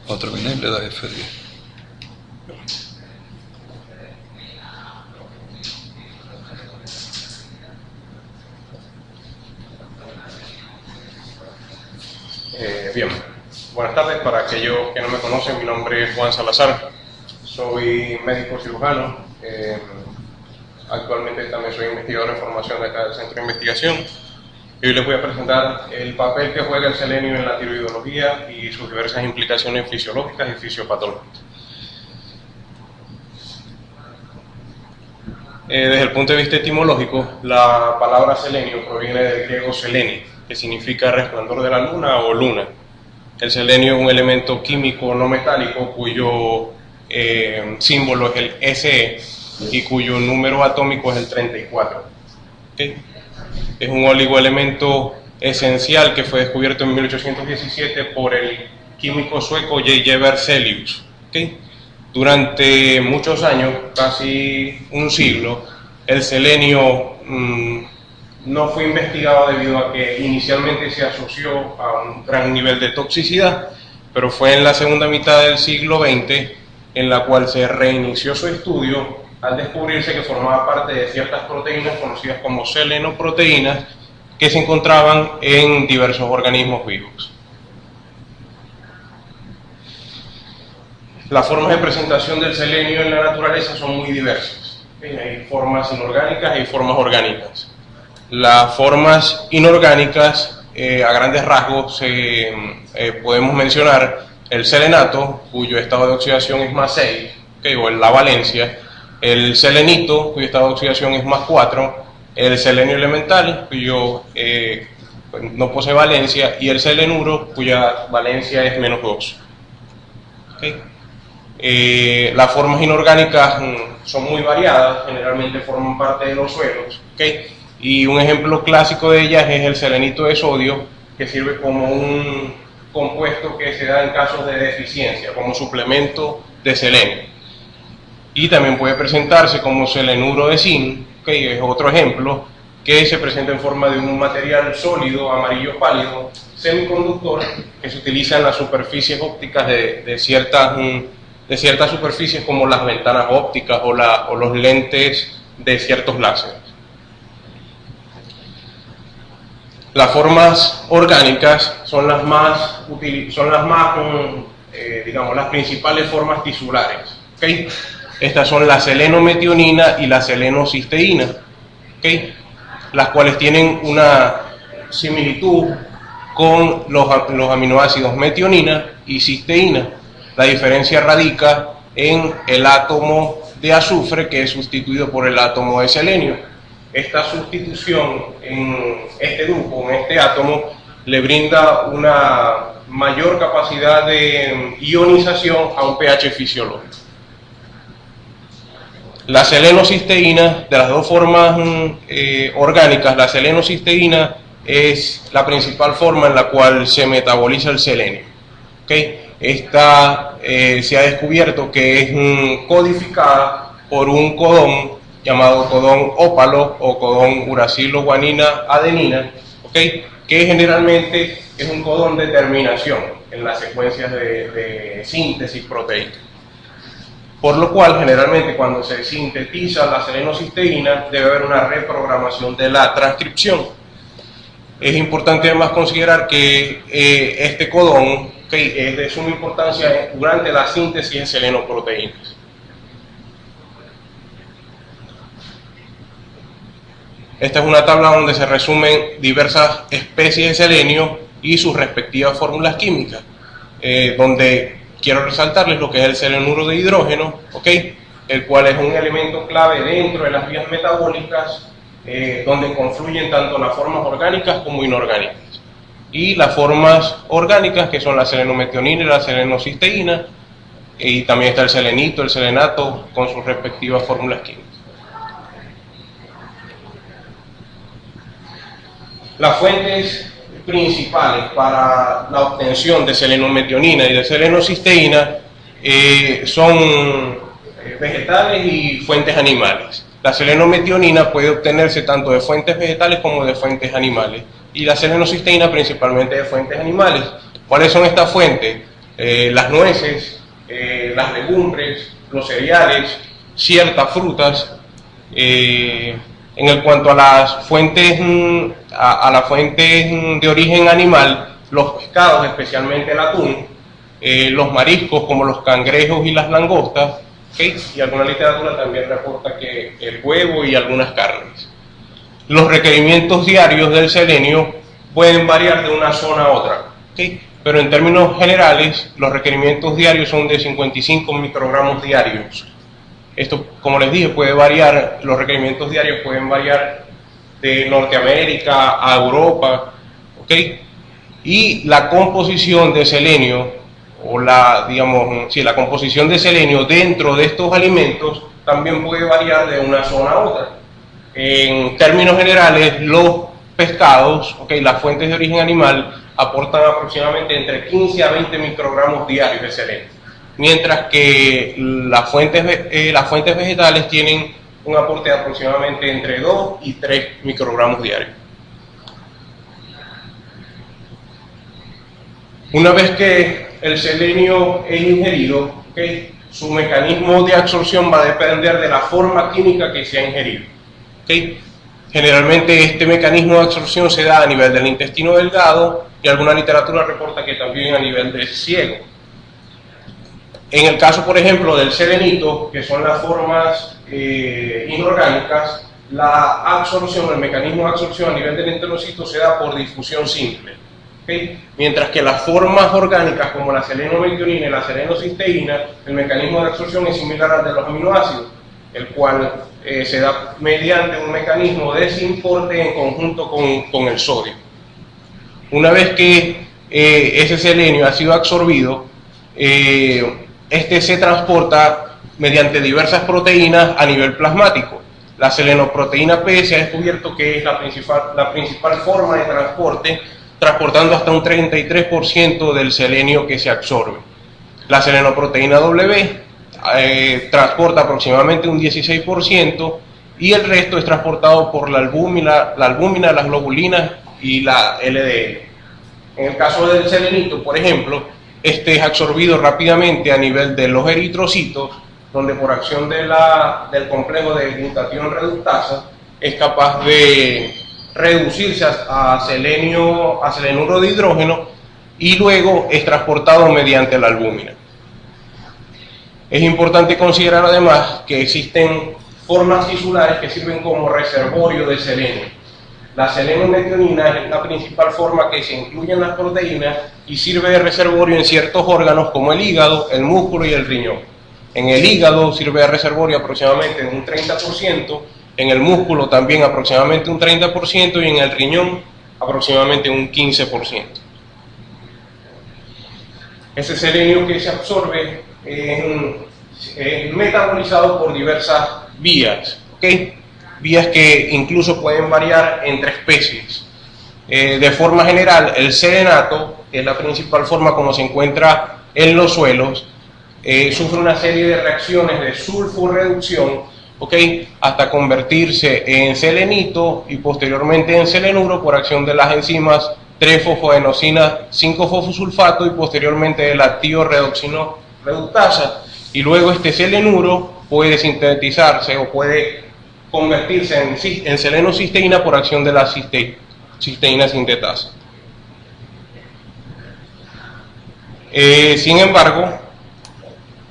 Cuando termine le da F10. Bien, buenas tardes. Para aquellos que no me conocen, mi nombre es Juan Salazar, soy médico cirujano, actualmente también soy investigador en formación de acá del Centro de Investigación, y hoy les voy a presentar el papel que juega el selenio en la tiroidología y sus diversas implicaciones fisiológicas y fisiopatológicas. Desde el punto de vista etimológico, la palabra selenio proviene del griego selene, que significa resplandor de la luna o luna. El selenio es un elemento químico no metálico cuyo símbolo es el Se y cuyo número atómico es el 34. ¿Okay? Es un oligoelemento esencial que fue descubierto en 1817 por el químico sueco J.J. Berzelius. ¿Okay? Durante muchos años, casi un siglo, el selenio no fue investigado debido a que inicialmente se asoció a un gran nivel de toxicidad, pero fue en la segunda mitad del siglo XX en la cual se reinició su estudio al descubrirse que formaba parte de ciertas proteínas conocidas como selenoproteínas que se encontraban en diversos organismos vivos. Las formas de presentación del selenio en la naturaleza son muy diversas. Hay formas inorgánicas y formas orgánicas. Las formas inorgánicas, a grandes rasgos, podemos mencionar el selenato, cuyo estado de oxidación es más 6, o la valencia, el selenito, cuyo estado de oxidación es más 4, el selenio elemental, cuyo no posee valencia, y el selenuro, cuya valencia es menos 2. Las formas inorgánicas son muy variadas, generalmente forman parte de los suelos, y un ejemplo clásico de ellas es el selenito de sodio, que sirve como un compuesto que se da en casos de deficiencia, como suplemento de selenio. Y también puede presentarse como selenuro de zinc, que es otro ejemplo, que se presenta en forma de un material sólido, amarillo pálido, semiconductor, que se utiliza en las superficies ópticas de ciertas superficies como las ventanas ópticas o los lentes de ciertos láseres. Las formas orgánicas son las las principales formas tisulares. ¿Okay? Estas son la selenometionina y la selenocisteína, ¿okay? Las cuales tienen una similitud con los aminoácidos metionina y cisteína. La diferencia radica en el átomo de azufre, que es sustituido por el átomo de selenio. Esta sustitución en este grupo, en este átomo, le brinda una mayor capacidad de ionización a un pH fisiológico. La selenocisteína, de las dos formas orgánicas, la selenocisteína es la principal forma en la cual se metaboliza el selenio. ¿Okay? Esta se ha descubierto que es codificada por un codón llamado codón ópalo o codón uracilo guanina adenina, ¿okay? Que generalmente es un codón de terminación en las secuencias de síntesis proteica. Por lo cual, generalmente, cuando se sintetiza la selenocisteína, debe haber una reprogramación de la transcripción. Es importante además considerar que este codón, ¿okay?, es de suma importancia durante la síntesis de selenoproteínas. Esta es una tabla donde se resumen diversas especies de selenio y sus respectivas fórmulas químicas, donde quiero resaltarles lo que es el selenuro de hidrógeno, ¿okay?, el cual es un elemento clave dentro de las vías metabólicas, donde confluyen tanto las formas orgánicas como inorgánicas. Y las formas orgánicas, que son la selenometionina y la selenocisteína, y también está el selenito, el selenato, con sus respectivas fórmulas químicas. Las fuentes principales para la obtención de selenometionina y de selenocisteína son vegetales y fuentes animales. La selenometionina puede obtenerse tanto de fuentes vegetales como de fuentes animales. y la selenocisteína principalmente de fuentes animales. ¿Cuáles son estas fuentes? Las nueces, las legumbres, los cereales, ciertas frutas. En cuanto a las fuentes, las fuentes de origen animal, los pescados, especialmente el atún, los mariscos como los cangrejos y las langostas, ¿okay? Y alguna literatura también reporta que el huevo y algunas carnes. Los requerimientos diarios del selenio pueden variar de una zona a otra, ¿okay? Pero en términos generales, los requerimientos diarios son de 55 microgramos diarios. Esto, como les dije, puede variar, los requerimientos diarios pueden variar de Norteamérica a Europa, ¿ok? Y la composición de selenio, o la composición de selenio dentro de estos alimentos también puede variar de una zona a otra. En términos generales, los pescados, ¿okay? Las fuentes de origen animal, aportan aproximadamente entre 15 a 20 microgramos diarios de selenio, mientras que las fuentes vegetales tienen un aporte de aproximadamente entre 2 y 3 microgramos diarios. Una vez que el selenio es ingerido, ¿okay? Su mecanismo de absorción va a depender de la forma química que se ha ingerido, ¿okay? Generalmente este mecanismo de absorción se da a nivel del intestino delgado y alguna literatura reporta que también a nivel del ciego. En el caso, por ejemplo, del selenito, que son las formas inorgánicas, la absorción, el mecanismo de absorción a nivel del enterocito se da por difusión simple, ¿okay? Mientras que las formas orgánicas como la selenometionina y la selenocisteína, el mecanismo de absorción es similar al de los aminoácidos, el cual se da mediante un mecanismo de desimporte en conjunto con el sodio. Una vez que ese selenio ha sido absorbido, este se transporta mediante diversas proteínas a nivel plasmático. La selenoproteína P se ha descubierto que es la principal forma de transporte, transportando hasta un 33% del selenio que se absorbe. La selenoproteína W transporta aproximadamente un 16% y el resto es transportado por la albúmina, las globulinas y la LDL. En el caso del selenito, por ejemplo, este es absorbido rápidamente a nivel de los eritrocitos, donde por acción del complejo de glutatión reductasa es capaz de reducirse a selenuro de hidrógeno y luego es transportado mediante la albúmina. Es importante considerar además que existen formas tisulares que sirven como reservorio de selenio. La selenometionina es la principal forma que se incluye en las proteínas y sirve de reservorio en ciertos órganos como el hígado, el músculo y el riñón. En el hígado sirve de reservorio aproximadamente un 30%, en el músculo también aproximadamente un 30% y en el riñón aproximadamente un 15%. Ese selenio que se absorbe es metabolizado por diversas vías, ¿okay? Vías que incluso pueden variar entre especies. De forma general, el selenato, que es la principal forma como se encuentra en los suelos, sufre una serie de reacciones de sulfurreducción, ¿okay? Hasta convertirse en selenito y posteriormente en selenuro por acción de las enzimas 3-fosfoadenosina 5-fosfosulfato y posteriormente de la tioredoxinoreductasa, y luego este selenuro puede sintetizarse o puede convertirse en selenocisteína por acción de la cisteína sintetasa. Sin embargo,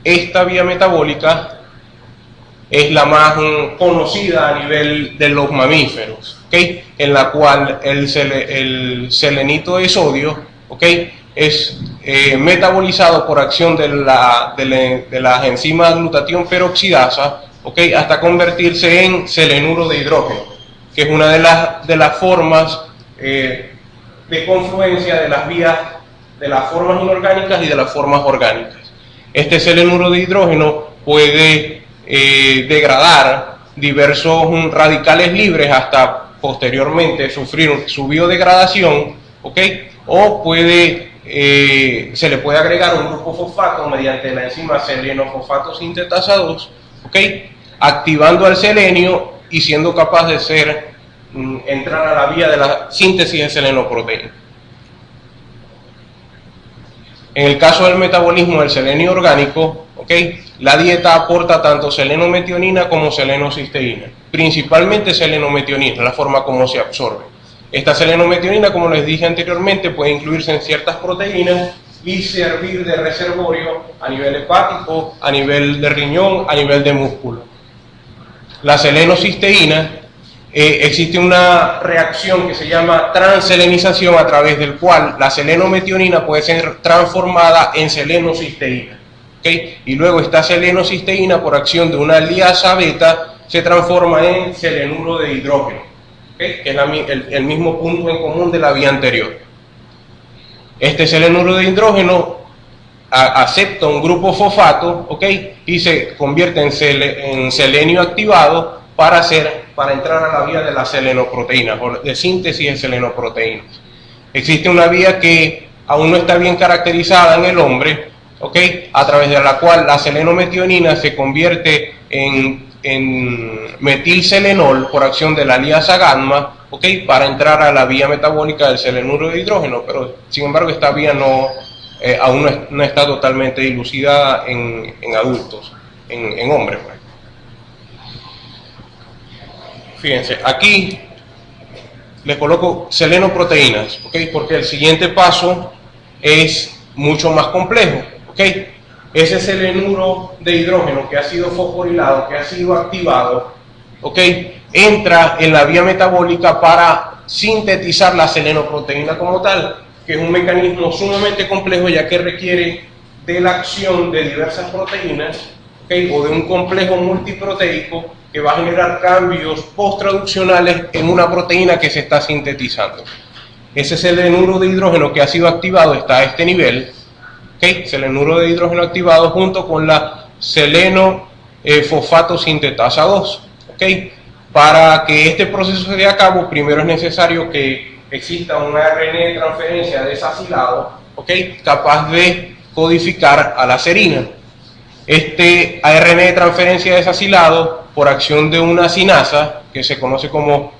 esta vía metabólica es la más conocida a nivel de los mamíferos, ¿okay? En la cual el selenito de sodio, ¿okay? Es metabolizado por acción de las enzimas glutatión peroxidasa, ¿okay? Hasta convertirse en selenuro de hidrógeno, que es una de las formas de confluencia de las vías de las formas inorgánicas y de las formas orgánicas. Este selenuro de hidrógeno puede degradar diversos radicales libres hasta posteriormente sufrir su biodegradación, ¿okay? O se le puede agregar un grupo fosfato mediante la enzima selenofosfato sintetasa 2, ¿okay? Activando al selenio y siendo capaz de ser entrar a la vía de la síntesis de selenoproteína. En el caso del metabolismo del selenio orgánico, la dieta aporta tanto selenometionina como selenocisteína, principalmente selenometionina, la forma como se absorbe. Esta selenometionina, como les dije anteriormente, puede incluirse en ciertas proteínas y servir de reservorio a nivel hepático, a nivel de riñón, a nivel de músculo. La selenocisteína, existe una reacción que se llama transelenización, a través del cual la selenometionina puede ser transformada en selenocisteína. Y luego esta selenocisteína, por acción de una liasa beta, se transforma en selenuro de hidrógeno, que es el mismo punto en común de la vía anterior. Este selenuro de hidrógeno acepta un grupo fosfato, y se convierte en selenio activado para entrar a la vía de la selenoproteína, o de síntesis de selenoproteínas. Existe una vía que aún no está bien caracterizada en el hombre, a través de la cual la selenometionina se convierte en metilselenol por acción de la liasa gamma, para entrar a la vía metabólica del selenuro de hidrógeno, pero sin embargo esta vía aún no está totalmente dilucidada en adultos, en hombres. Fíjense, aquí les coloco selenoproteínas, porque el siguiente paso es mucho más complejo. Ese selenuro de hidrógeno que ha sido fosforilado, que ha sido activado, entra en la vía metabólica para sintetizar la selenoproteína como tal, que es un mecanismo sumamente complejo, ya que requiere de la acción de diversas proteínas, o de un complejo multiproteico que va a generar cambios posttraduccionales en una proteína que se está sintetizando. Ese selenuro de hidrógeno que ha sido activado está a este nivel, selenuro de hidrógeno activado junto con la seleno-fosfato sintetasa 2. Para que este proceso se dé a cabo, primero es necesario que exista un ARN de transferencia desacilado, capaz de codificar a la serina. Este ARN de transferencia desacilado, por acción de una sinasa que se conoce como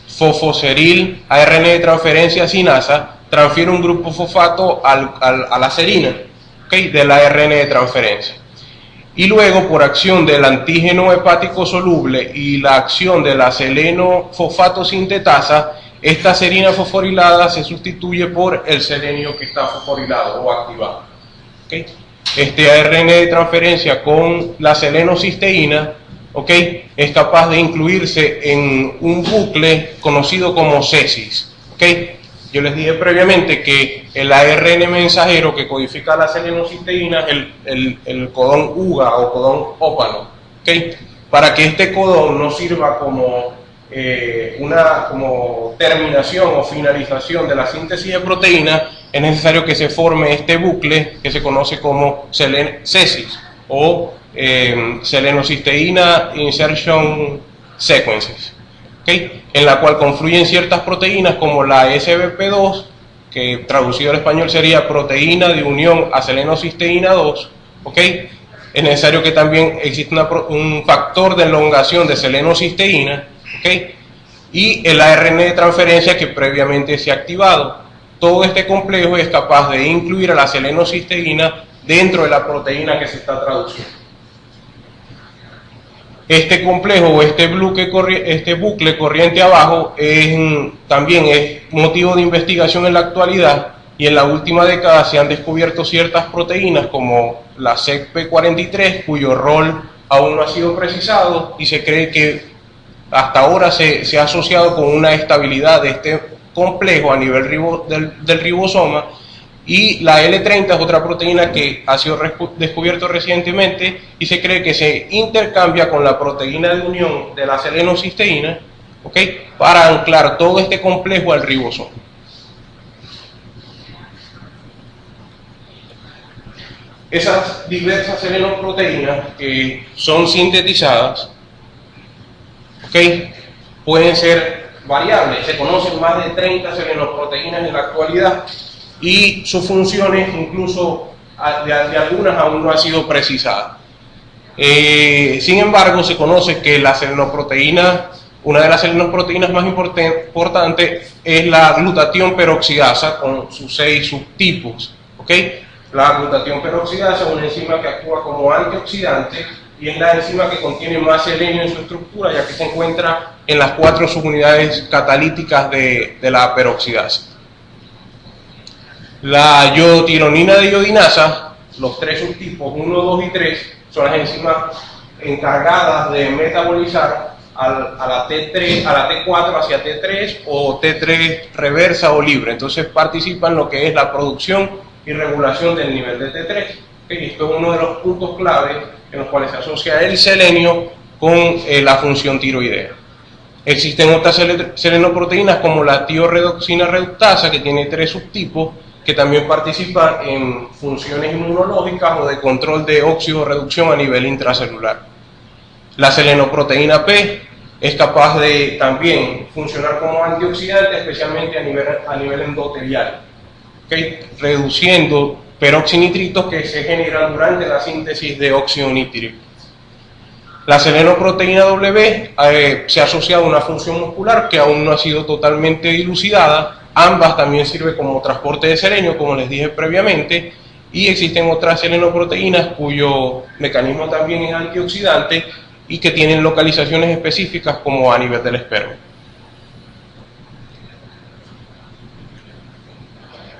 fosfoseril ARN de transferencia sinasa, transfiere un grupo fosfato a la serina, del ARN de transferencia. Y luego, por acción del antígeno hepático soluble y la acción de la seleno-fosfato sintetasa, esta serina fosforilada se sustituye por el selenio que está fosforilado o activado. Este ARN de transferencia con la selenocisteína, es capaz de incluirse en un bucle conocido como cesis. Yo les dije previamente que el ARN mensajero que codifica la selenocisteína es el codón UGA o codón ópalo. Para que este codón no sirva como como terminación o finalización de la síntesis de proteína, es necesario que se forme este bucle que se conoce como cesis o selenocisteína insertion sequences, en la cual confluyen ciertas proteínas como la SBP2, que traducido al español sería proteína de unión a selenocisteína 2, es necesario que también exista un factor de elongación de selenocisteína, y el ARN de transferencia que previamente se ha activado. Todo este complejo es capaz de incluir a la selenocisteína dentro de la proteína que se está traduciendo. Este complejo o este bucle corriente abajo también es motivo de investigación en la actualidad, y en la última década se han descubierto ciertas proteínas como la SECP43, cuyo rol aún no ha sido precisado, y se cree que hasta ahora se ha asociado con una estabilidad de este complejo a nivel del ribosoma. Y la L30 es otra proteína que ha sido descubierto recientemente y se cree que se intercambia con la proteína de unión de la selenocisteína, para anclar todo este complejo al ribosoma. Esas diversas selenoproteínas que son sintetizadas, pueden ser variables. Se conocen más de 30 selenoproteínas en la actualidad, y sus funciones, incluso de algunas, aún no han sido precisadas. Sin embargo, se conoce que la selenoproteína Una de las selenoproteínas más importantes es la glutatión peroxidasa con sus 6 subtipos. ¿Okay? La glutatión peroxidasa es una enzima que actúa como antioxidante y es la enzima que contiene más selenio en su estructura, ya que se encuentra en las 4 subunidades catalíticas de la peroxidasa. La iodotironina de iodinasa, los 3 subtipos 1, 2 y 3, son las enzimas encargadas de metabolizar a la T3, a la T4 hacia T3 o T3 reversa o libre. Entonces participan en lo que es la producción y regulación del nivel de T3. ¿Okay? Esto es uno de los puntos clave en los cuales se asocia el selenio con la función tiroidea. Existen otras selenoproteínas como la tioredoxina reductasa, que tiene 3 subtipos, que también participan en funciones inmunológicas o de control de óxido-reducción a nivel intracelular. La selenoproteína P es capaz de también funcionar como antioxidante, especialmente a nivel endotelial, ¿okay? Reduciendo peroxinitritos que se generan durante la síntesis de óxido nítrico. La selenoproteína W se ha asociado a una función muscular que aún no ha sido totalmente dilucidada. Ambas también sirven como transporte de selenio, como les dije previamente, y existen otras selenoproteínas cuyo mecanismo también es antioxidante y que tienen localizaciones específicas como a nivel del esperma.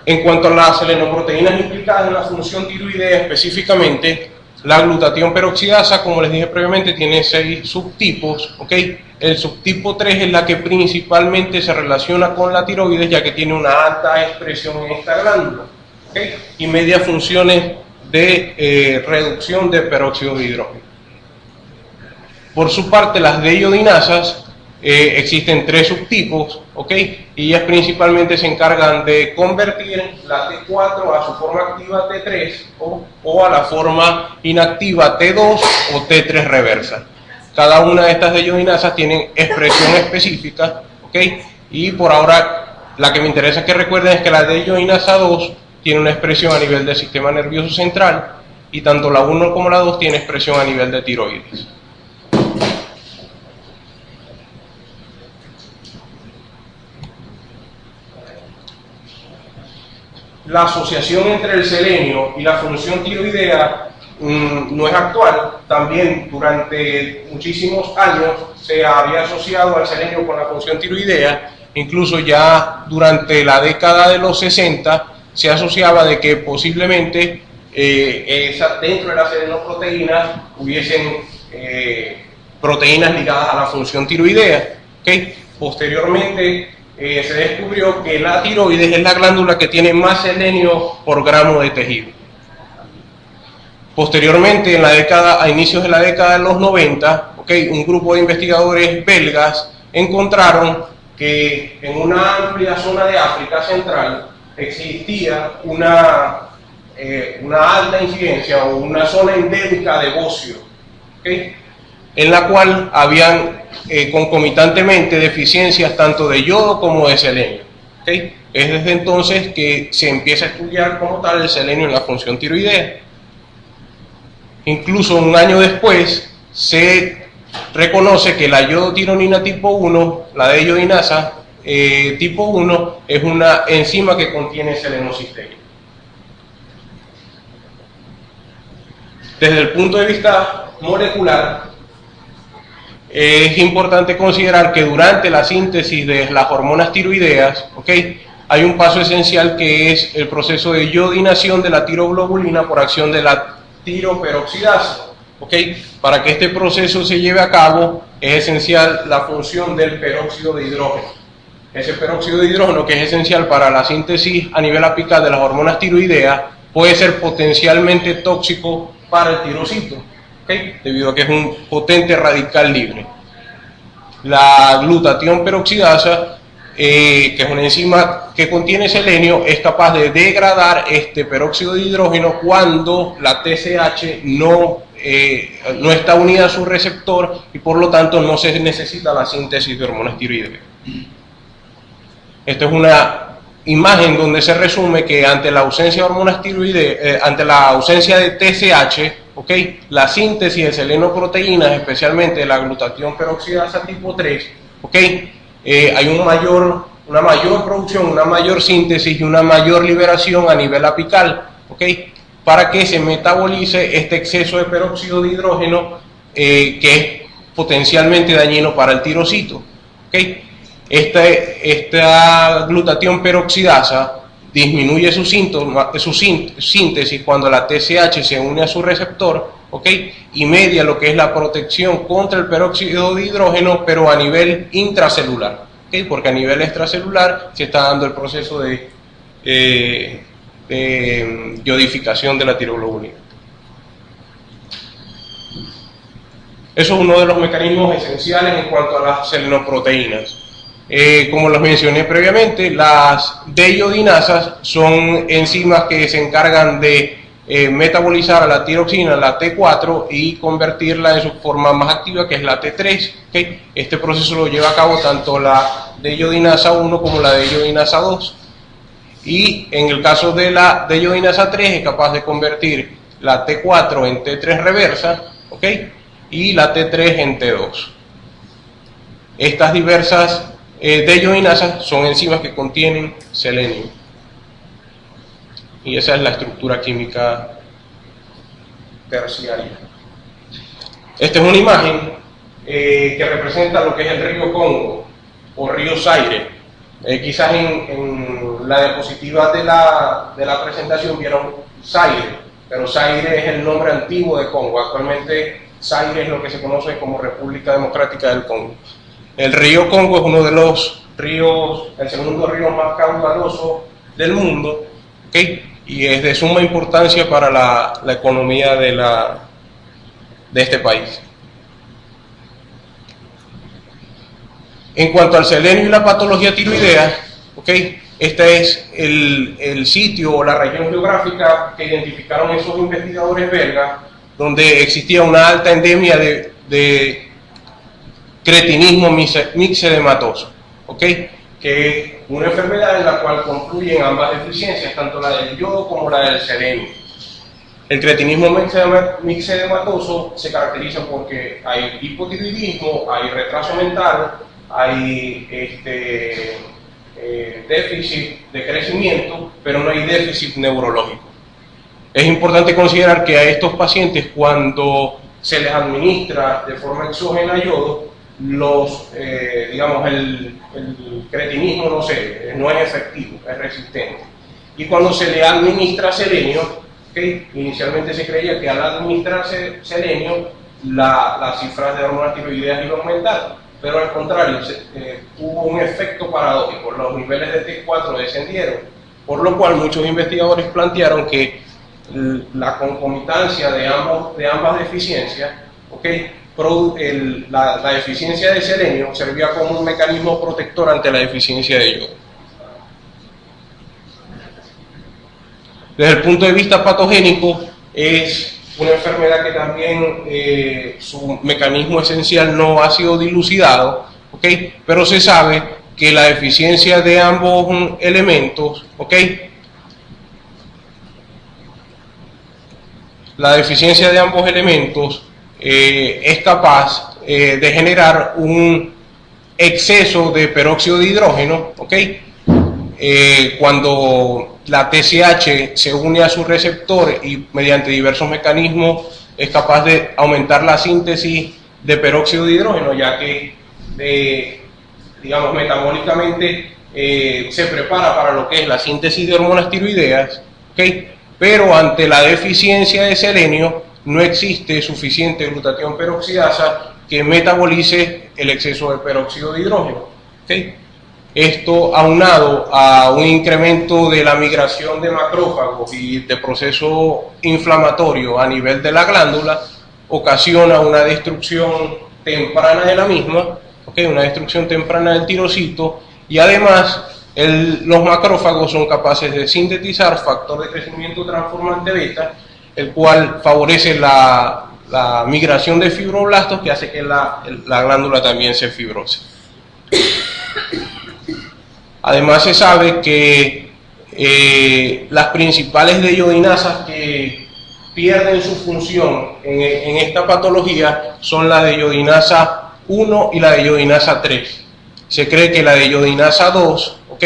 En cuanto a las selenoproteínas implicadas en la función tiroidea específicamente, la glutatión peroxidasa, como les dije previamente, tiene 6 subtipos, ¿okay? El subtipo 3 es la que principalmente se relaciona con la tiroides, ya que tiene una alta expresión en esta glándula, ¿okay? Y media funciones de reducción de peróxido de hidrógeno. Por su parte, las deiodinasas, existen 3 subtipos, ¿okay? Y ellas principalmente se encargan de convertir la T4 a su forma activa T3 o a la forma inactiva T2 o T3 reversa. Cada una de estas deiodinasas tienen expresión específica, ¿okay? Y por ahora la que me interesa que recuerden es que la deiodinasa 2 tiene una expresión a nivel del sistema nervioso central y tanto la 1 como la 2 tiene expresión a nivel de tiroides. La asociación entre el selenio y la función tiroidea no es actual. También durante muchísimos años se había asociado al selenio con la función tiroidea. Incluso ya durante la década de los 60 se asociaba de que posiblemente dentro de las selenoproteínas hubiesen proteínas ligadas a la función tiroidea. ¿Okay? Posteriormente se descubrió que la tiroides es la glándula que tiene más selenio por gramo de tejido. Posteriormente, a inicios de la década de los 90, un grupo de investigadores belgas encontraron que en una amplia zona de África Central existía una alta incidencia o una zona endémica de bocio, en la cual habían concomitantemente deficiencias tanto de yodo como de selenio. Es desde entonces que se empieza a estudiar como tal el selenio en la función tiroidea. Incluso un año después se reconoce que la iodotironina tipo 1, la deiodinasa tipo 1, es una enzima que contiene selenocisteína. Desde el punto de vista molecular, es importante considerar que durante la síntesis de las hormonas tiroideas, hay un paso esencial que es el proceso de iodinación de la tiroglobulina por acción de la tiroperoxidasa. Para que este proceso se lleve a cabo es esencial la función del peróxido de hidrógeno. Ese peróxido de hidrógeno, que es esencial para la síntesis a nivel apical de las hormonas tiroideas, puede ser potencialmente tóxico para el tirocito, debido a que es un potente radical libre. La glutatión peroxidasa, que es una enzima que contiene selenio, es capaz de degradar este peróxido de hidrógeno cuando la TSH no está unida a su receptor y por lo tanto no se necesita la síntesis de hormonas tiroideas. Esta es una imagen donde se resume que ante la ausencia de hormonas tiroideas, ante la ausencia de TSH, la síntesis de selenoproteínas, especialmente la glutatión peroxidasa tipo 3, ¿ok? Hay una mayor producción, una mayor síntesis y una mayor liberación a nivel apical, ¿ok? Para que se metabolice este exceso de peróxido de hidrógeno que es potencialmente dañino para el tirocito, ¿ok? Esta glutatión peroxidasa disminuye su síntesis cuando la TSH se une a su receptor, ¿ok? Y media lo que es la protección contra el peróxido de hidrógeno, pero a nivel intracelular, ¿ok? Porque a nivel extracelular se está dando el proceso de iodificación de la tiroglobulina. Eso es uno de los mecanismos esenciales en cuanto a las selenoproteínas. Como los mencioné previamente, las deiodinasas son enzimas que se encargan de metabolizar a la tiroxina, la T4, y convertirla en su forma más activa, que es la T3. ¿Okay? Este proceso lo lleva a cabo tanto la deiodinasa 1 como la deiodinasa 2. Y en el caso de la deiodinasa 3 es capaz de convertir la T4 en T3 reversa, ¿okay? Y la T3 en T2. Estas diversas deiodinasas son enzimas que contienen selenio. Y esa es la estructura química terciaria. Esta es una imagen que representa lo que es el río Congo o río Zaire. Quizás en la diapositiva de la presentación vieron Zaire, pero Zaire es el nombre antiguo de Congo. Actualmente Zaire es lo que se conoce como República Democrática del Congo. El río Congo es uno de los ríos, el segundo río más caudaloso del mundo, ¿okay? Y es de suma importancia para la economía de este país. En cuanto al selenio y la patología tiroidea, ¿okay? Este es el sitio o la región geográfica que identificaron esos investigadores belgas, donde existía una alta endemia de cretinismo mixedematoso, ¿okay? Que es una enfermedad en la cual confluyen ambas deficiencias, tanto la del yodo como la del selenio. El cretinismo mixedematoso se caracteriza porque hay hipotiroidismo, hay retraso mental, hay déficit de crecimiento, pero no hay déficit neurológico. Es importante considerar que a estos pacientes, cuando se les administra de forma exógena yodo, el cretinismo no es efectivo, es resistente. Y cuando se le administra selenio, ¿okay? Inicialmente se creía que al administrarse selenio, las cifras de hormonas tiroideas iban a aumentar, pero al contrario, hubo un efecto paradójico, los niveles de T4 descendieron, por lo cual muchos investigadores plantearon que la concomitancia de ambas deficiencias, ¿okay? La deficiencia de selenio servía como un mecanismo protector ante la deficiencia de yodo. Desde el punto de vista patogénico, es una enfermedad que también su mecanismo esencial no ha sido dilucidado, ¿okay? Pero se sabe que la deficiencia de ambos elementos, ¿okay? La deficiencia de ambos elementos es capaz de generar un exceso de peróxido de hidrógeno, ¿okay? Cuando la TSH se une a su receptor y mediante diversos mecanismos es capaz de aumentar la síntesis de peróxido de hidrógeno, ya que metabólicamente se prepara para lo que es la síntesis de hormonas tiroideas, ¿okay? Pero ante la deficiencia de selenio no existe suficiente glutatión peroxidasa que metabolice el exceso de peróxido de hidrógeno, ¿okay? Esto, aunado a un incremento de la migración de macrófagos y de proceso inflamatorio a nivel de la glándula, ocasiona una destrucción temprana de la misma, ¿okay? Una destrucción temprana del tirocito, y además los macrófagos son capaces de sintetizar factor de crecimiento transformante beta, el cual favorece la migración de fibroblastos, que hace que la glándula también se fibrose. Además se sabe que las principales deiodinasas que pierden su función en esta patología son la deiodinasa 1 y la deiodinasa 3. Se cree que la de iodinasa 2, ¿ok?,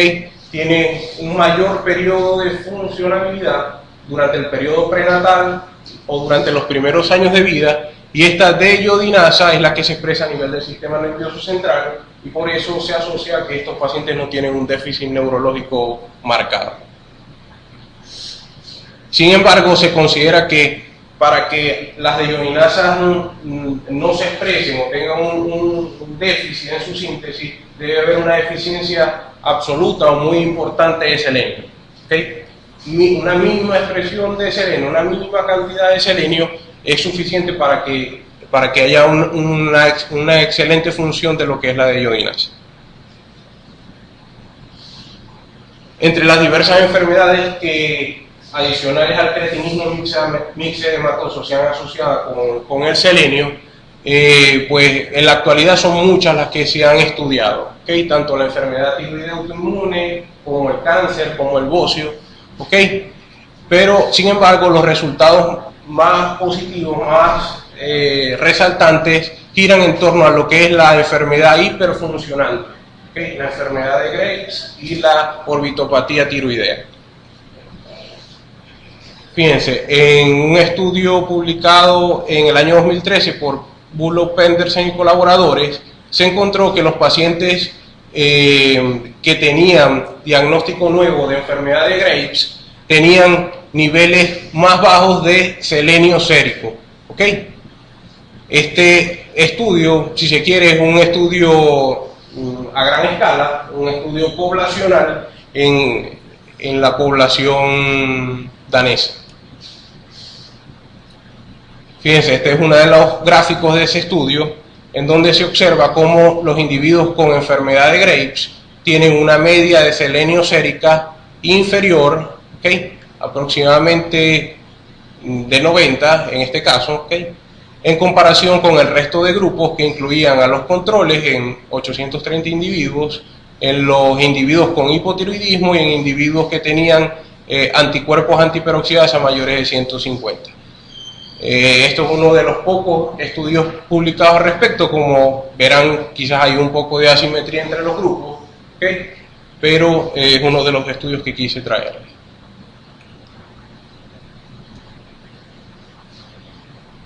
tiene un mayor periodo de funcionabilidad durante el periodo prenatal o durante los primeros años de vida, y esta de-iodinasa es la que se expresa a nivel del sistema nervioso central, y por eso se asocia a que estos pacientes no tienen un déficit neurológico marcado. Sin embargo, se considera que para que las de-iodinasas no se expresen o tengan un déficit en su síntesis, debe haber una deficiencia absoluta o muy importante de selenio. ¿Okay? Una mínima expresión de selenio, una mínima cantidad de selenio es suficiente para que haya una excelente función de lo que es la de-iodinasa. Entre las diversas enfermedades que adicionales al cretinismo mixedematoso se han asociado con el selenio, pues en la actualidad son muchas las que se han estudiado, ¿okay? Tanto la enfermedad tiroidea autoinmune, como el cáncer, como el bocio, ¿okay? Pero sin embargo los resultados más positivos, más resaltantes, giran en torno a lo que es la enfermedad hiperfuncional, ¿okay? La enfermedad de Graves y la orbitopatía tiroidea. Fíjense, en un estudio publicado en el año 2013 por Bullock, Pendersen y colaboradores, se encontró que los pacientes que tenían diagnóstico nuevo de enfermedad de Graves tenían niveles más bajos de selenio sérico. ¿Okay? Este estudio, si se quiere, es un estudio a gran escala, un estudio poblacional en la población danesa. Fíjense, este es uno de los gráficos de ese estudio, en donde se observa cómo los individuos con enfermedad de Graves tienen una media de selenio sérica inferior, ¿okay?, aproximadamente de 90 en este caso, ¿okay?, en comparación con el resto de grupos que incluían a los controles en 830 individuos, en los individuos con hipotiroidismo y en individuos que tenían anticuerpos antiperoxidasa mayores de 150. Esto es uno de los pocos estudios publicados al respecto. Como verán, quizás hay un poco de asimetría entre los grupos, ¿okay?, pero es uno de los estudios que quise traer.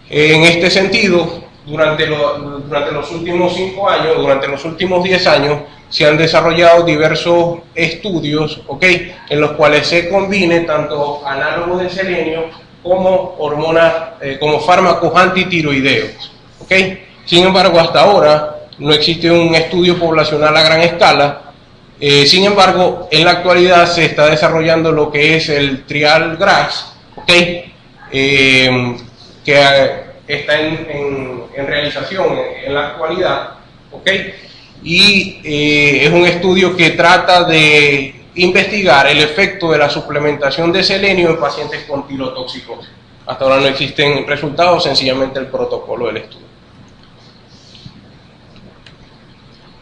En este sentido, durante los últimos 5 años, durante los últimos 10 años, se han desarrollado diversos estudios, ¿okay?, en los cuales se combine tanto análogos de selenio como hormonas, como fármacos antitiroideos, ¿okay? Sin embargo, hasta ahora no existe un estudio poblacional a gran escala. Sin embargo, en la actualidad se está desarrollando lo que es el trial GRASS, ¿okay?, que está en realización en la actualidad, ¿okay?, y es un estudio que trata de investigar el efecto de la suplementación de selenio en pacientes con tirotoxicosis. Hasta ahora no existen resultados, sencillamente el protocolo del estudio.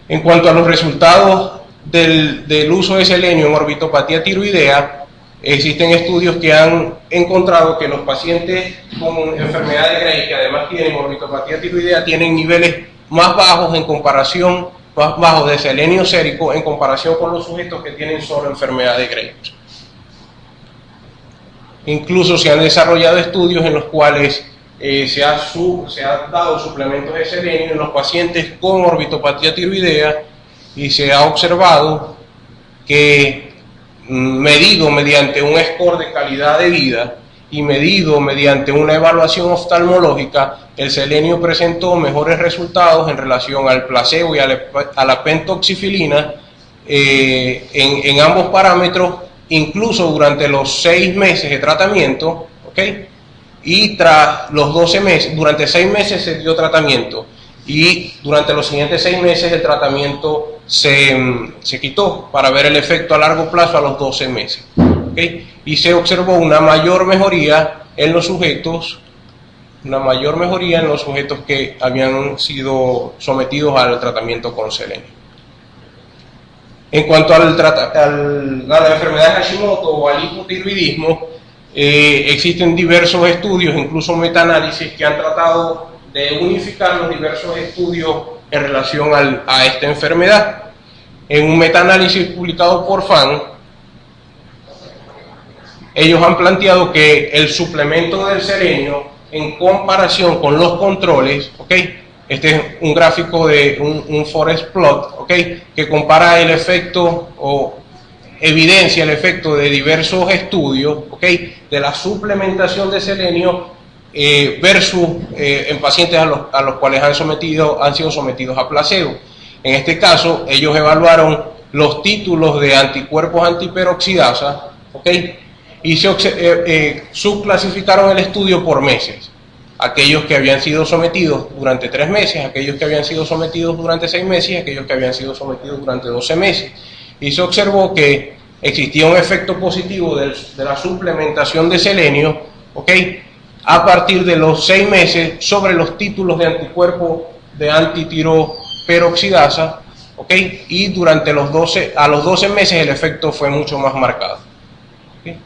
En cuanto a los resultados del uso de selenio en orbitopatía tiroidea, existen estudios que han encontrado que los pacientes con enfermedad de Graves, que además tienen orbitopatía tiroidea, tienen niveles más bajos más bajos de selenio sérico en comparación con los sujetos que tienen solo enfermedad de Graves. Incluso se han desarrollado estudios en los cuales se ha dado suplementos de selenio en los pacientes con orbitopatía tiroidea, y se ha observado que, medido mediante un score de calidad de vida y medido mediante una evaluación oftalmológica, el selenio presentó mejores resultados en relación al placebo y a la pentoxifilina en ambos parámetros, incluso durante los 6 meses de tratamiento, ¿okay?, y tras los 12 meses, durante 6 meses se dio tratamiento, y durante los siguientes 6 meses el tratamiento se quitó para ver el efecto a largo plazo a los 12 meses, ¿okay?, y se observó una mayor mejoría en los sujetos, que habían sido sometidos al tratamiento con selenio. En cuanto a la enfermedad de Hashimoto o al hipotiroidismo, existen diversos estudios, incluso metaanálisis, que han tratado de unificar los diversos estudios en relación a esta enfermedad. En un metaanálisis publicado por FAN, ellos han planteado que el suplemento del selenio en comparación con los controles, ¿ok? Este es un gráfico de un forest plot, ¿ok? Que compara el efecto o evidencia el efecto de diversos estudios, ¿ok? De la suplementación de selenio versus en pacientes a los cuales han sido sometidos a placebo. En este caso, ellos evaluaron los títulos de anticuerpos antiperoxidasa, ¿ok? Y subclasificaron el estudio por meses. Aquellos que habían sido sometidos durante 3 meses, aquellos que habían sido sometidos durante 6 meses y aquellos que habían sido sometidos durante 12 meses. Y se observó que existía un efecto positivo de la suplementación de selenio, ¿ok? A partir de los 6 meses sobre los títulos de anticuerpos de antitiroperoxidasa, ¿ok? Y durante a los 12 meses el efecto fue mucho más marcado. ¿Okay?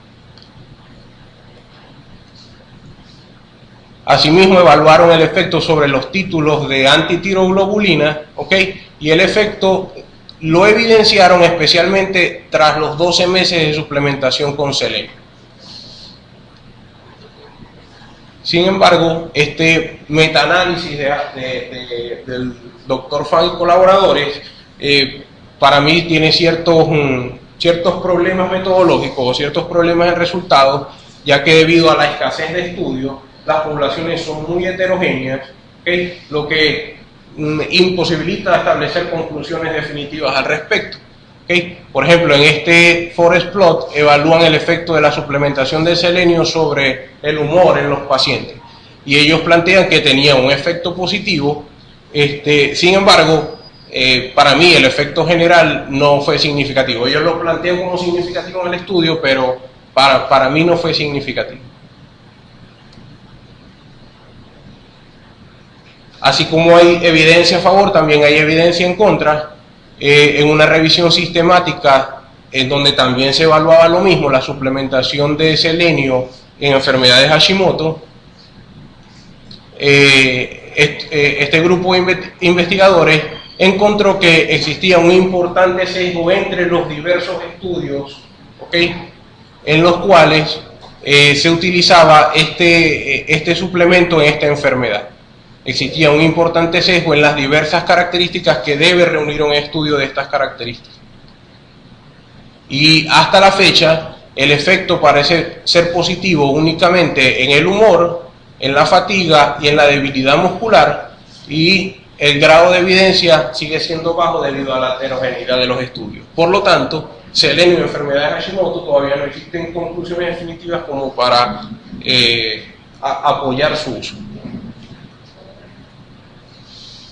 Asimismo, evaluaron el efecto sobre los títulos de antitiroglobulina, ¿ok? Y el efecto lo evidenciaron especialmente tras los 12 meses de suplementación con selenio. Sin embargo, este metaanálisis del Dr. Fan y colaboradores, para mí tiene ciertos problemas metodológicos o ciertos problemas en resultados, ya que debido a la escasez de estudios, las poblaciones son muy heterogéneas, ¿okay? Lo que imposibilita establecer conclusiones definitivas al respecto. ¿Okay? Por ejemplo, en este forest plot evalúan el efecto de la suplementación de selenio sobre el humor en los pacientes y ellos plantean que tenía un efecto positivo. Sin embargo, para mí el efecto general no fue significativo. Ellos lo plantean como significativo en el estudio, pero para mí no fue significativo. Así como hay evidencia a favor, también hay evidencia en contra. En una revisión sistemática en donde también se evaluaba lo mismo, la suplementación de selenio en enfermedades Hashimoto, este grupo de investigadores encontró que existía un importante sesgo entre los diversos estudios, ¿okay? En los cuales se utilizaba este suplemento en esta enfermedad. Existía un importante sesgo en las diversas características que debe reunir un estudio de estas características. Y hasta la fecha, el efecto parece ser positivo únicamente en el humor, en la fatiga y en la debilidad muscular, y el grado de evidencia sigue siendo bajo debido a la heterogeneidad de los estudios. Por lo tanto, selenio en enfermedades Hashimoto todavía no existen conclusiones definitivas como para apoyar su uso.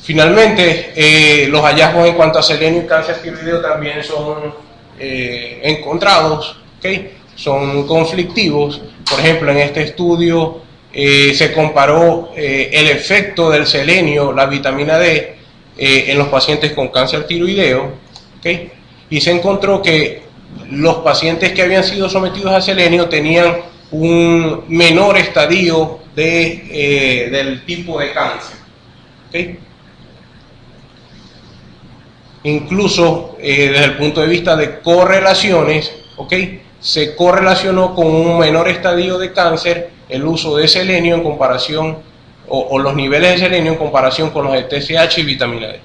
Finalmente, los hallazgos en cuanto a selenio y cáncer tiroideo también son encontrados, ¿okay? Son conflictivos. Por ejemplo, en este estudio se comparó el efecto del selenio, la vitamina D, en los pacientes con cáncer tiroideo, ¿okay? Y se encontró que los pacientes que habían sido sometidos a selenio tenían un menor estadio del tipo de cáncer, ¿okay? Incluso desde el punto de vista de correlaciones, ¿okay? Se correlacionó con un menor estadio de cáncer el uso de selenio en comparación, o los niveles de selenio en comparación con los de TSH y vitamina D.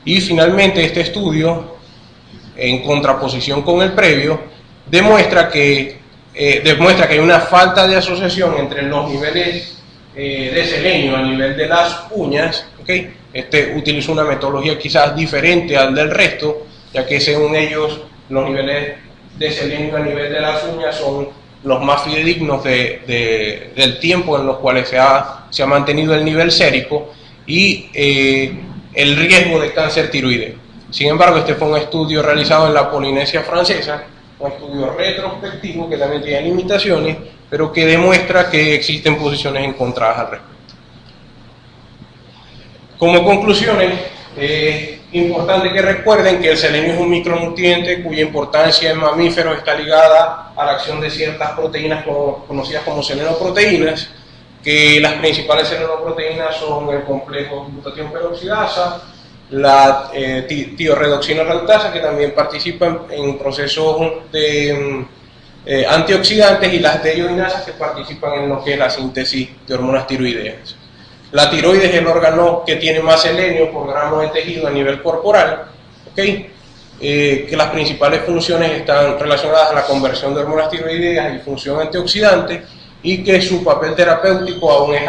Y finalmente este estudio, en contraposición con el previo, demuestra que hay una falta de asociación entre los niveles de selenio a nivel de las uñas, ¿okay? Utiliza una metodología quizás diferente al del resto, ya que según ellos los niveles de selenio a nivel de las uñas son los más fidedignos del tiempo en los cuales se ha mantenido el nivel sérico y el riesgo de cáncer tiroideo. Sin embargo, este fue un estudio realizado en la Polinesia Francesa, un estudio retrospectivo que también tiene limitaciones, pero que demuestra que existen posiciones encontradas al respecto. Como conclusiones, es importante que recuerden que el selenio es un micronutriente cuya importancia en mamíferos está ligada a la acción de ciertas proteínas conocidas como selenoproteínas, que las principales selenoproteínas son el complejo glutatión peroxidasa, la tiorredoxina redutasa, que también participan en procesos de antioxidantes, y las deiodinasas, que participan en lo que es la síntesis de hormonas tiroideas. La tiroides es el órgano que tiene más selenio por gramo de tejido a nivel corporal, ¿okay? Que las principales funciones están relacionadas a la conversión de hormonas tiroideas y función antioxidante, y que su papel terapéutico aún es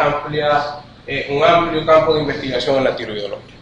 un amplio campo de investigación en la tiroidología.